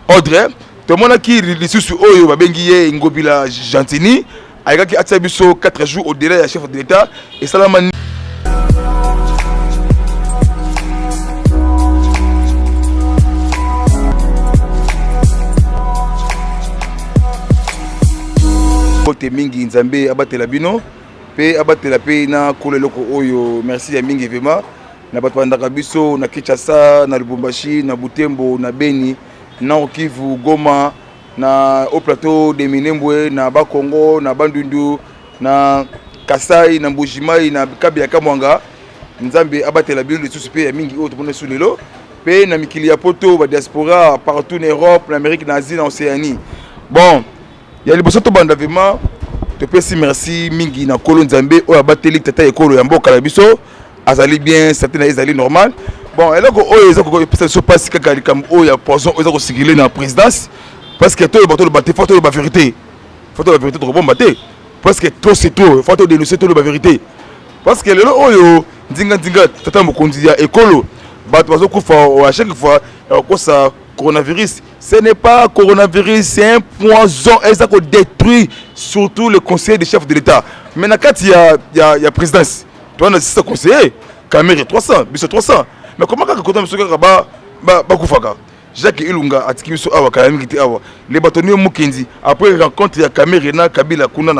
Audrey tout le monde qui ressources oyo babengi ye Ngobila Gentini ayaki atia biso 4 jours au-delà du chef de l'État et salama côté mingi nzambe abatela bino pe abatela pe na koleloko oyo merci ya mingi vraiment na bato bandaka biso na Kinshasa na Lubumbashi na Butembo na Beni na Kivu Goma na au plateau de Minembwe na Bakongo na Bandundu na Kasai na Mbujimai na Kabia Kamwanga nzambe abatela bino de tous pays ya mingi oyo topona sous lelo pe na mikili ya poto ba diaspora partout en Europe, en Amérique, en Asie, en Océanie. Bon, il y a les besoins de bandavement. Je peux dire merci mingi na kolo nzambe o abateli tata ekolo ya mboka la biso azali bien certains azali normal. Bon, et là ko o eza ko pesa so passe kaka likam o ya poison o eza ko sigile na présidence parce que to le bateau le baté faut la vérité. Faut la vérité trop bon baté parce que trop c'est trop, faut dénoncer tout la vérité. Parce que le oyo ndinga tata mokonzi ya ekolo bato bazo kufa à chaque fois ko ça coronavirus, ce n'est pas coronavirus, c'est un poison et ça détruit surtout le conseil des chefs de l'État. Maintenant, quand il y a présidence, tu as un conseiller, Caméra 300, biso 300. Mais comment quand on a Koufaka, Jacques Ilunga a dit que les bâtonniers Mukendi, après rencontre de Caméra, Kabila, Kuna,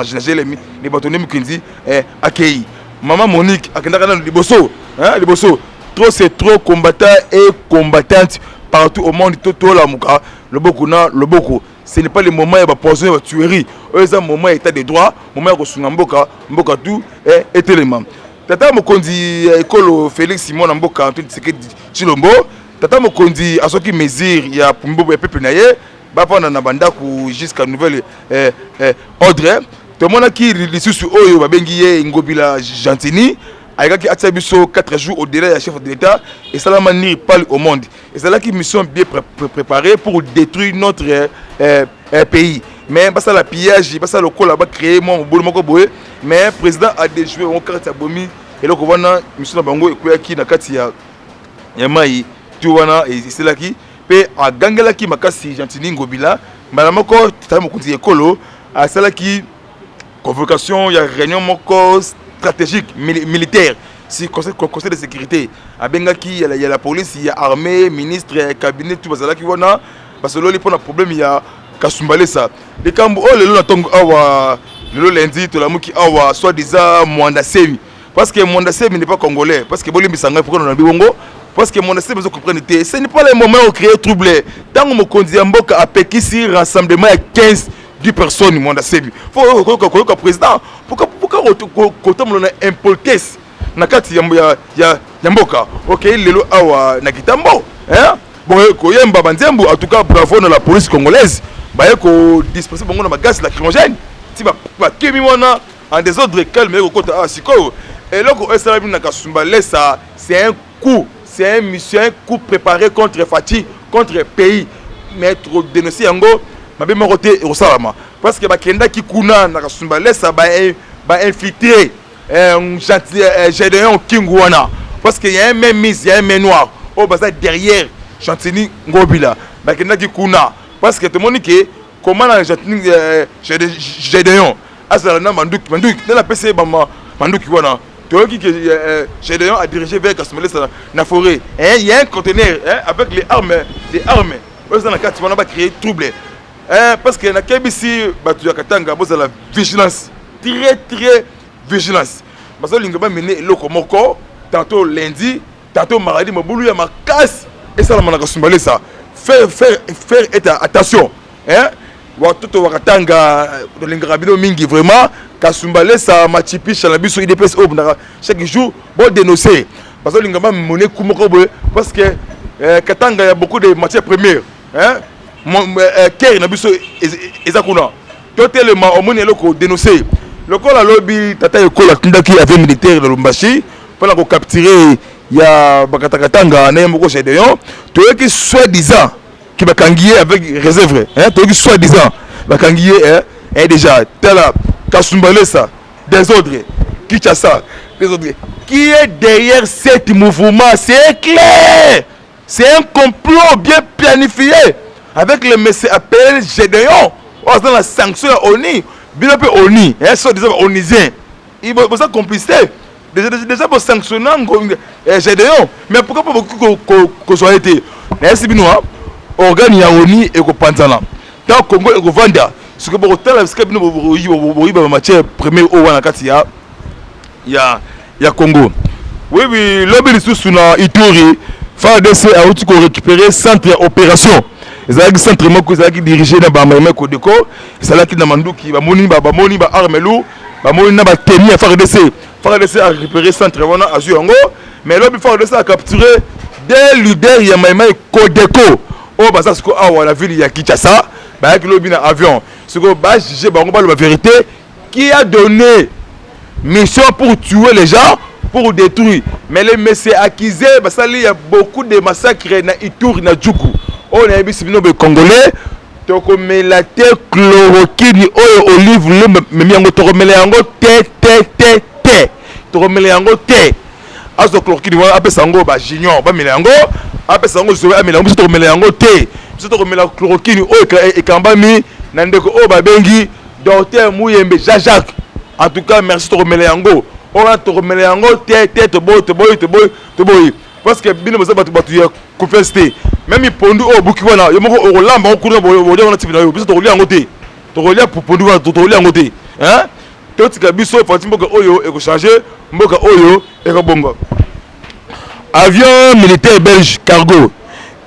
les bâtonniers Mukendi, accueillis. Maman Monique, les bossos, trop c'est trop combattant et combattante. Partout au monde, tout la mouka, le beaucoup. Ce n'est pas le moment de poison de tuerie. C'est un moment d'état de droit, moment de sunamboka, mboka tout et tellement. Tata Mokondi école Félix Simon Mboka, tout ce qui Chilombo. Tata Mokondi a sorti mesure, il y a Pumbo et Pepenaye, Bapana Nabanda jusqu'à nouvelle Audrey. Tout le monde qui est sur Oyo, Babengiye, Ngobila Gentini. Ayaki atia biso 4 jours au-delà du chef de l'État et ça la manière parle au monde. Et c'est là qu'ils sont bien préparés pour détruire notre pays. Mais pas ça la pillage, pas ça le col là-bas créé moi au boulot mais le président a déjoué mon carte à Bomi et là qu'on voit monsieur Bango et qui na kati ya mai tu vois et c'est là qui pe a gangela qui makasi Gentini Ngobila malamoko tamo konti ekolo a ça là qui convocation il y a réunion moko stratégique militaire si conseil de sécurité à Bengaki il y a la police il y a armée ministre cabinet tout ça là qui vont parce que là il y a problème il y a Kasumbalé ça les cambo oh le tongo awa le lundi to la muki awa soit disant Mwanda Semi parce que Mwanda Semi n'est pas congolais parce que Bolimbi Sanga pour on a bibongo parce que Mwanda Semi vous comprenez ce n'est pas le moment où créer trouble tant que Mokonzi Mboka a pekisi rassemblement à 15 10 personnes Mwanda Semi faut que président pourquoi quand on a impoltesse na kati ya mboka OK lelo awa na kitambo hein bon ko yemba banzembo en tout cas bravo na la police congolaise ba ko disperser bango na gaz lacrymogène ti ba kemi wana en désordre calme ko kota asiko et loko esalabi na Kasumbalé ça c'est un coup c'est une mission un coup préparé contre Fati contre pays mais trop dénoncer yango mabe moroté au salama parce que ba kenda ki kuna na Kasumbalé ça ba infiltrer un gentil Gédéon Kingwana parce qu'il y a un même mise il y a un main noir au bas derrière Gentini Ngobila ba kenda ki kuna parce que tout le monde qui comment na Gentini Gédéon asala na manduki dans la PC bama manduki wana toi qui Gédéon a dirigé vers Kasumbalé na forêt il y a un conteneur avec les armes eux dans la carte on va créer trouble parce que na KBC batu ya Katanga boza la vigilance très vigilance parce que l'ingaba mené loko moko tantôt lundi tantôt mardi mabulu ya makas et ça la manaka Kasumbalé ça faire attention wa toto wakatanga de l'ingabino mingi vraiment Kasumbalé ça machipisha na biso IDPS au chaque jour bon dénoncer parce que l'ingaba mené kumoko parce que Katanga il y a beaucoup de matières premières Keri na biso ezakuna totalement au monde loko dénoncer le col à lobby tata école tindaki avec militaire de Lubumbashi pour capturer ya bakatakatanga na mboko Gédéon to qui soi-disant qui bakangié avec réserve to qui soi-disant bakangié est déjà tela Kasumbalé ça désordre Kinshasa désordre qui est derrière cet mouvement c'est clair c'est un complot bien planifié avec le monsieur appelé Gédéon. On dans la sanction à ONI. Bien peu ONI. Et ça, déjà, onisien. Il va ça complicité. Déjà, pour sanctionner Gédéon. Mais pourquoi pas beaucoup qu'on soit été? Mais c'est bien, organe ya ONI et qu'on pense là. Tant Congo et qu'on vende. Ce que pour tel, parce que nous, vous matière première au Wanakatia. Il y a Congo. Oui, l'obélis sous la Ituri. FARDC a aussi récupéré centre opération. Ils ont centre qui dirigé dans Bamama Kodeko. C'est là qui demande qui va moni ba armelou, ba moni na ba teni à FARDC. FARDC a récupéré centre wana à Zuango, mais l'obélis FARDC a capturé des leaders ya Maïma Kodeko. Oh bah ça c'est quoi la ville ya Kinshasa, bah avec l'obélis na avion. Ce que bah juger ba on parle la vérité qui a donné mission pour tuer les gens, pour détruire. Mais les messieurs accusés, parce qu'il y a beaucoup de massacres dans Ituri, dans Djoukou. On a vu les Congolais, donc on met la terre chloroquine, olive, mais on met yango té. On met yango té. Azo chloroquine, on appelle ça yango junior, on met yango, appelle ça yango zoé, on met yango té. On met la chloroquine, et kambami, nandeko o babengi, docteur Mouyembe, Jacques. En tout cas, merci de remettre yango. On a te remettre yango, te boy. Parce que bien nous avons battu confiance. Même il pondu au Bukiwana, il m'a au lamba au courant on a tiré. Puis te relier en côté. Te relier pour pondu te relier en côté. Hein? Tout ce que biso Fatima que oyo et que changer, mboka oyo et que bongo. Avion militaire belge cargo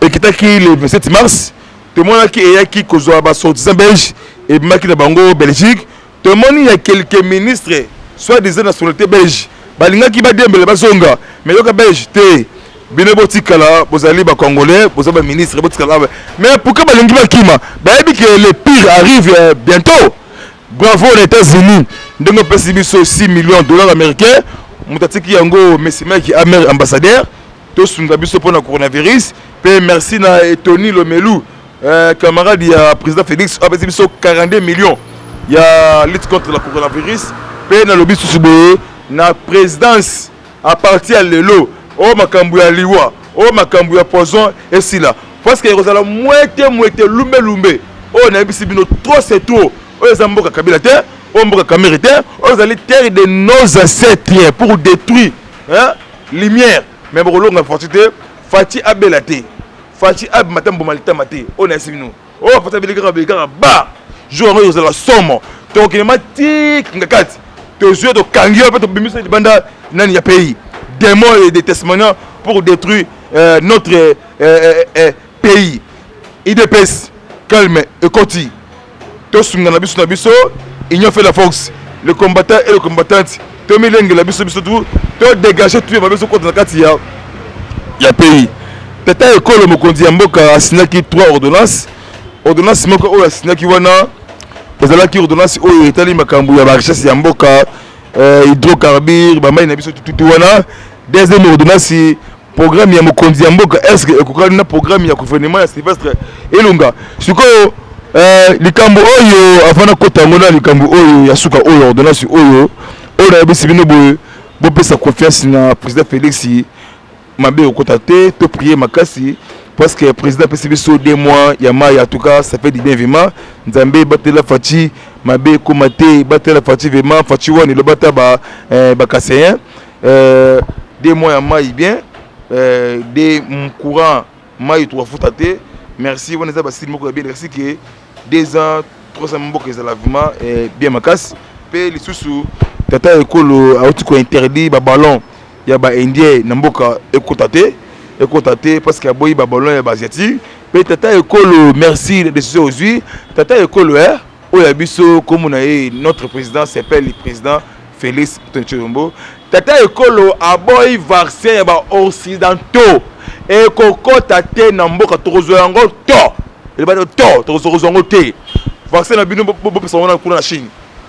et qui t'a qui le 27 mars. Tout le monde qui est qui kozwa ba sorti belge et maki na bango Belgique. Tout le monde, il y a quelques ministres, soit des nationalités belges. Balinga qui va dire mais bazonga, mais yoka belge té. Bino botikala, bozali ba congolais, bozali ministre botikala. Mais pourquoi balingi ba kima? Bah dit que le pire arrive bientôt. Bravo aux États-Unis. Ndongo pesi biso 6 millions de dollars américains. Mutatiki yango mesima qui amer ambassadeur. To sunga biso pour le coronavirus. Pe merci na Tony Lomelou, camarade du président Félix, a pesi biso 42 millions. Il y a lutte contre le coronavirus. Puis dans le lobby sous la présidence à partir de l'eau. Oh Makambouya Liwa, oh Makambouya Poison et si là. Parce que vous allez moitié lumbe. Oh Nabisibino trop c'est trop. Oh Zamboka Kabila terre, oh Mboka Kamérité, oh vous allez terre de nos ancêtres pour détruire hein lumière. Mais bon l'on a fortuité Fati Abelate. Fati Ab matin Bomalita maté. Oh Nabisibino. Oh Fati Abelate ba. Jour où vous allez la somme, donc il m'a dit que tes yeux de kangia peut te banda dans le pays, démons et des testimoniaux pour détruire notre pays. IDPS calme et continue. Tous nous avons vu ça, ils ont fait la force, le combattant et le combattante. Tous les gens la biso tout, tous dégager tout le monde contre la carte il y a pays. Tata école me conduit en boka a signé 3 ordonnances. Ordonnance moko o a signé qui wana. Vous allez qui ordonnance au Italie makambu ya richesse ya mboka hydrocarbures ba mai na biso tout wana. Deuxième ordonnance programme ya mokonzi ya mboka est-ce que ekokali na programme ya gouvernement ya Sylvestre Elunga. Siko likambo oyo afana kota ngona likambo oyo ya suka oyo ordonnance oyo na bisi bino bo pesa confiance na président Félix mabe okota te to prier makasi. Parce que le président peut se 2 mois, en tout cas, ça fait du bien vraiment. Nzambe batela Fati, mabe komate batela Fati vraiment, Fati wani le bata ba kasséen. 2 mois yama bien, des courant mai 3 fois tate. Merci, on est basi moko bien, merci que 2 ans, 3 ans moko ezala vraiment bien makas. Pe li susu tata ekolo a auti ko interdit ba ballon ya ba indien na mboka ekotate. Écoutez, parce qu'il y a beaucoup de ballons et asiatiques. Mais tata école, merci de décision aujourd'hui. Tata école, où y a comme on a notre président s'appelle le président Félix Tshisekedi. Tata école a boy vaccin occidentaux et koko tate namboka tozo yango to. Il va to tozo yango te. Vaccin na bino bo pesa wana kuna na Chine.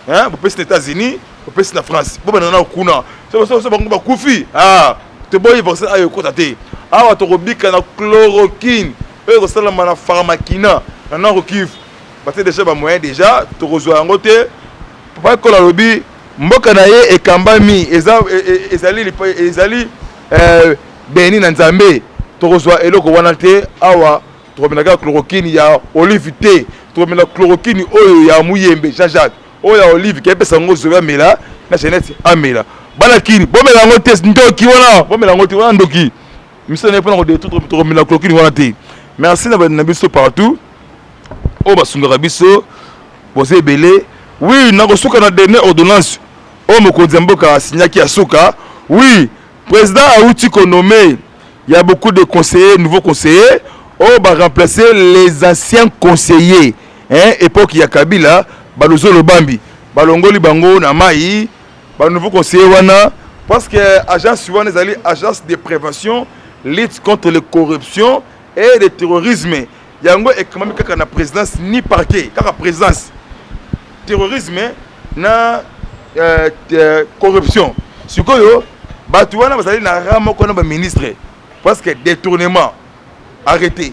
Hein, bo pesa aux États-Unis, bo pesa na France. Bo na kuna. So bango ba kufi. Ah, te boy vaccin ayo kota te. Awa to robika na chloroquine et resala na pharmakina na rokiv parce que déjà ba moyen déjà to rezo yango te papa ko la lobi mboka na ye ekambami ezali beni na nzambe to rezo eloko wana te awa tokomelaka chloroquine ya olive te tokomela chloroquine oyo ya muyembe Jean-Jacques oyo ya olive kepesa ngo zobe amela na Jeannette amela bana kini bomela ngo te ndoki wana bomela ngo te wana ndoki miso ne pona ko de tout tokomela chloroquine wana te merci na biso partout o basungaka biso bose belé oui na kosuka na dernière ordonnance o mokonzi mboka signaki asuka oui président Aouti Konomé il y a beaucoup de conseillers nouveaux conseillers on va remplacer les anciens conseillers hein époque ya Kabila balozo lobambi balongoli bango na mai ba nouveau conseiller wana parce que agence wana ezali agence de prévention lutte contre la corruption et le terrorisme yango économique kaka na présidence ni parquet kaka présidence terrorisme na corruption sikoyo batu wana bazali na ramo kona ba ministre parce que détournement arrêté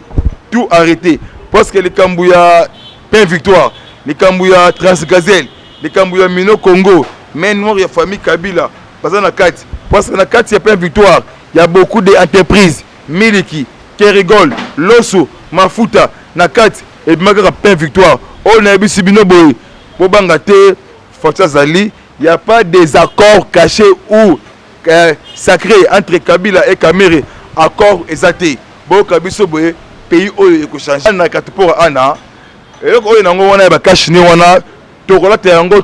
tout arrêté parce que les Kambouya Pain Victoire les Kambouya Transgazelle les Kambouya Mino Congo mais noir ya famille Kabila bazana kati parce que na kati ya Pain Victoire il y a beaucoup d'entreprises Miliki Kerigol Loso Mafuta na kati et magara Pain Victoire on a biso bino boy bobanga te Forza Zali il y a pas des accords cachés ou sacrés entre Kabila et Kamere accord exacté bon kabiso boy pays oyo eko changer na katupora ana et oyo nango wana ba cash ni wana to kola te yango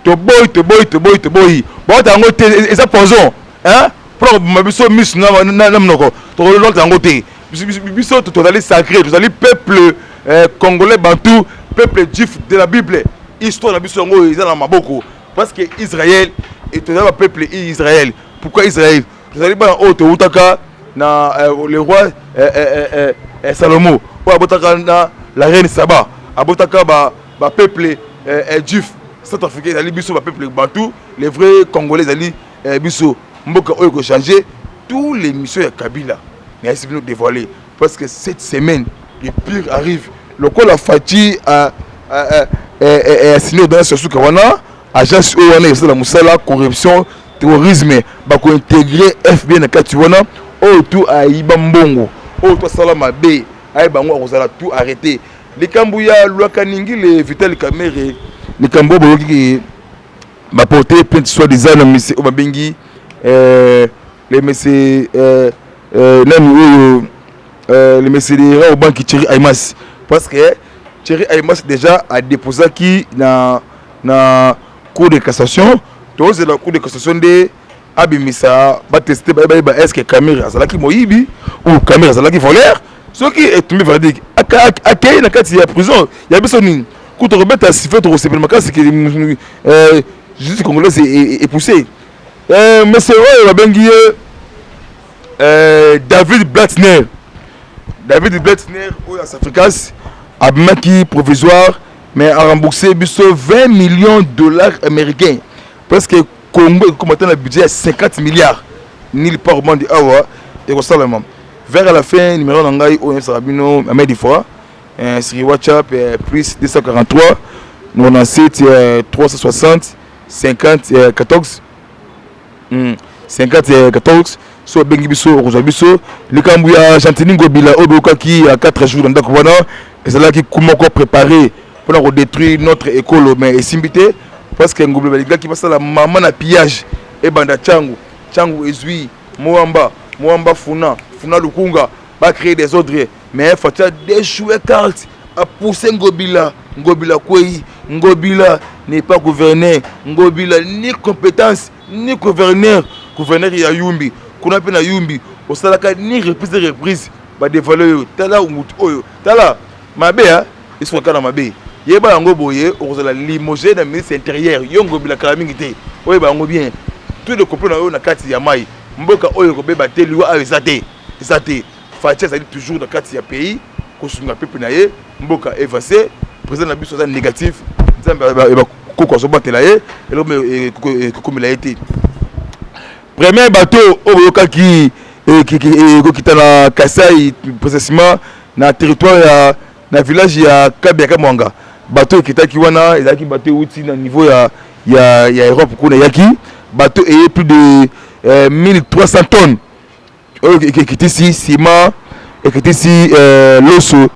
to boy bon tango te eza poison hein pour mabiso mis na mnoko to kola tango te biso to tozali sacré tozali peuple congolais bantou peuple juif de la Bible histoire na biso yango eza na maboko parce que Israël et tout le peuple Israël pourquoi Israël tozali ba o to utaka na le roi Salomon ou abotaka na la reine Saba abotaka ba peuple juif centrafricain ali biso ba peuple bantou les vrais congolais ali biso mboka oyo ko changer tous les missions ya Kabila mais c'est bien dévoilé parce que cette semaine le pire arrive le col a Fati a signé dans ce souka wana agence wana c'est la musala corruption terrorisme ba ko intégrer FBI na kati wana oh tout aïba mbongo oh toi salama be aïba ngo kozala tout arrêté les Kambouya Lwakaningi les Vital Kamere les Kambo boki ba porter plainte soit des ana monsieur Obabengi les messieurs les messieurs de banque Thierry Aymas parce que Thierry Aymas déjà a déposé qui na cour de cassation tous la cour de cassation de abimisa ba tester ba est-ce que Kamere azalaki moyibi ou Kamere azalaki voleur ce qui est tombé verdict akay na kati ya prison ya biso ni ko to rebeta sifflet to recevement parce que justice congolaise est poussé monsieur oyo babengi David Blattner oyo Africa's abimaki provisoire mais a remboursé biso 20 millions de dollars américains parce que Congo commenté un budget à 50 milliards nulle part au monde awa et constamment vers la fin numéro nangai au Sarabino à midi fois sur WhatsApp plus 243 97 360 50 14 50 14 so bengi biso okozwa biso likambu ya Chantini Ngobila obokaki à 4 jours dans ndako wana ezala ki kumoko préparé pour na détruire notre école mais esimbité parce que Ngobila balinga ki basala maman na pillage et banda changu ezui Moamba Funa Lukunga va créer des ordres mais faut déjouer carte à pousser Ngobila kwei Ngobila n'est pas gouverneur Ngobila ni compétence ni gouverneur ya Yumbi kuna pe na Yumbi osalaka ni reprise ba dévoiler tala oyo tala mabe hein ils sont kana mabe yeba yango boye okozala limogé na ministre intérieur yongo bila kala mingi te oyo ba ngo bien tout le complot na yo na kati ya mai mboka oyo ko beba te liwa ezate Fatia ça dit toujours na kati ya pays ko sunga pepe na ye mboka évancé président na biso ça négatif nzamba ba ko so batela ye ko mila été premier bateau oyo kaki ko kitana Kasai précisément na territoire ya na village ya Kabiaka Mwanga bateau kitaki wana ezaki bateau uti na niveau ya Europe kuna yaki bateau et plus de 1300 tonnes qui était ici ciment ekitisi loso